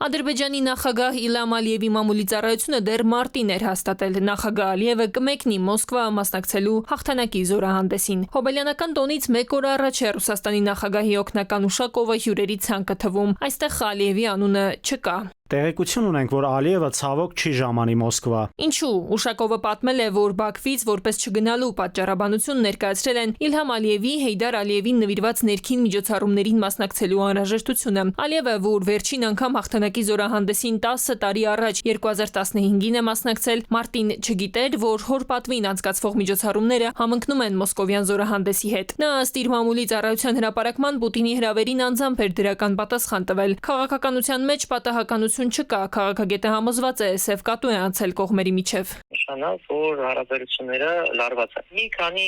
Ադրբեջանի նախագահ Իլհամ Ալիևի մամուլի ծառայությունը դեռ մարտին էր հաստատել նախագահ Ալիևը կմեկնի Մոսկվա մասնակցելու հաղթանակի զորահանդեսին։ Հոբելյանական տոնից մեկ օր առաջ է Ռուսաստանի նախագահի օգնական Ուշակովը հյուրերի ցանկը թվում։ Այստեղ Ալիևի անունը չկա։ Տեղեկություն ունենք, որ Ալիևը ցավոք չի ժամանի Մոսկվա։ Ինչու Ուշակովը պատմել է, որ Բաքվից որպես չգնալու պատճառաբանություն ներկայացրել են Իլհամ Ալիևի Հեյդար Ալիևին նվիրված ներքին միջոցառումներին մասնակցելու անհրաժեշտությունը։ Ալիևը, որ վերջին անգամ հաղթանակի զորահանդեսին 10 տարի առաջ 2015-ին է մասնակցել, մարտին չգիտեր, որ հոր պատվին անցկացվող միջոցառումները համընկնում են մոսկովյան զորահանդեսի հետ։ Նա ըստ իր մամուլի ծառայության հրապարակման Պուտինի հրավերին անձամբ էր դրական պատասխան տվել։ Քաղաքականության մեջ պատահականություն չկա, քաղաքագետը համոզված է, սև կատու է անցել կողմերի միջև։ Նշանավ, որ հարաբերությունները լարված են։ Մի քանի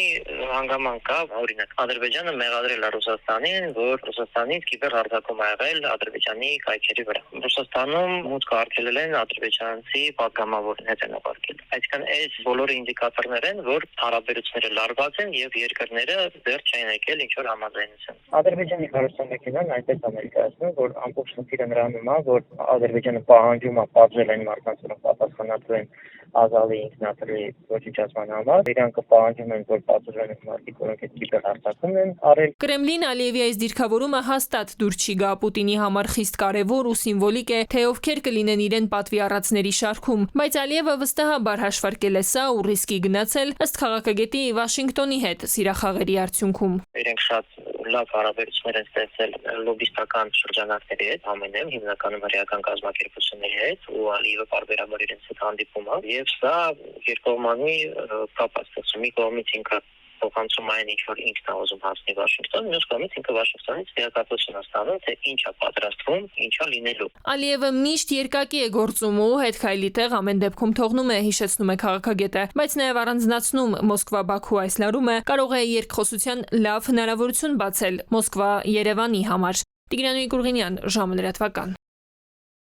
հանգաման կա, օրինակ, Ադրբեջանը մեղադրել է Ռուսաստանին, որ Ռուսաստանից կիբերհարձակում ա եղել Ադրբեջանի կայքերի վրա։ Ռուսաստանում մուտք արգելել են ադրբեջանցի պատգամավորին հետ են ապարգել։ Այսինքն այս բոլորը ինդիկատորներ են, որ հարաբերությունները լարված են եւ երկրները դեռ չեն եկել ինչ-որ համաձայնության։ Ադրբեջանի քարոզչական այնպես ամերիկացիում, որ ամբողջ խնդիրը նրանում է, որ Ադրբեջանը պահանջում է պատժել այն մարդկանց, որոնք պատասխանատու են ազալի ինքնաթիռի ոչնչացման համար, իրանք պահանջում են, որ պատժեն այն մարդիկ, որոնք այդ կիբերհարձակումն են արել։ Կրեմլին Ալիևի այս դիրքավորումը հաստատ դուր չի գա Պուտինի համար խիստ կարևոր ու սիմվոլիկ է, թե ովքեր կլինեն իրեն պատվի առածների շարքում, բայց Ալիևը վստահաբար հաշվարկել է սա ու ռիսկի գնացել ըստ քաղաքագետի Վաշինգտոնի հետ սիրախաղերի արդյունքում։ Իրենք շատ լավ հարաբերություններ են ստեղծել լոբիստական շրջանակների հետ, ամենայն հիմնականում հրեական կազմակերպությունների հետ, ու Ալիևը բարբերաբար իրենց հետ հանդիպում է, եւ սա երկկողմանի կապ է ստեղծում։ Մի կողմից ինքը փոխանցում այն ինչ որ ինքն է ուզում հասնի Վաշինգտոն, մյուս կողմից ինքը Վաշինգտոնից տեղեկատվություն է ստանում, թե ինչ է պատրաստվում, ինչ է լինելու։ Ալիևը միշտ երկակի է գործում ու հետ քայլի տեղ ամեն դեպքում թողնում է, հիշեցնում է քաղաքագետը, բայց նաև առանձնացնում Մոսկվա-Բաքու այս լարումը կարող է երկխոսության լավ հնարավորություն բացել Մոսկվա-Երևանի համար։ Տիգրան Գուրգենյան, ժամը լրատվական։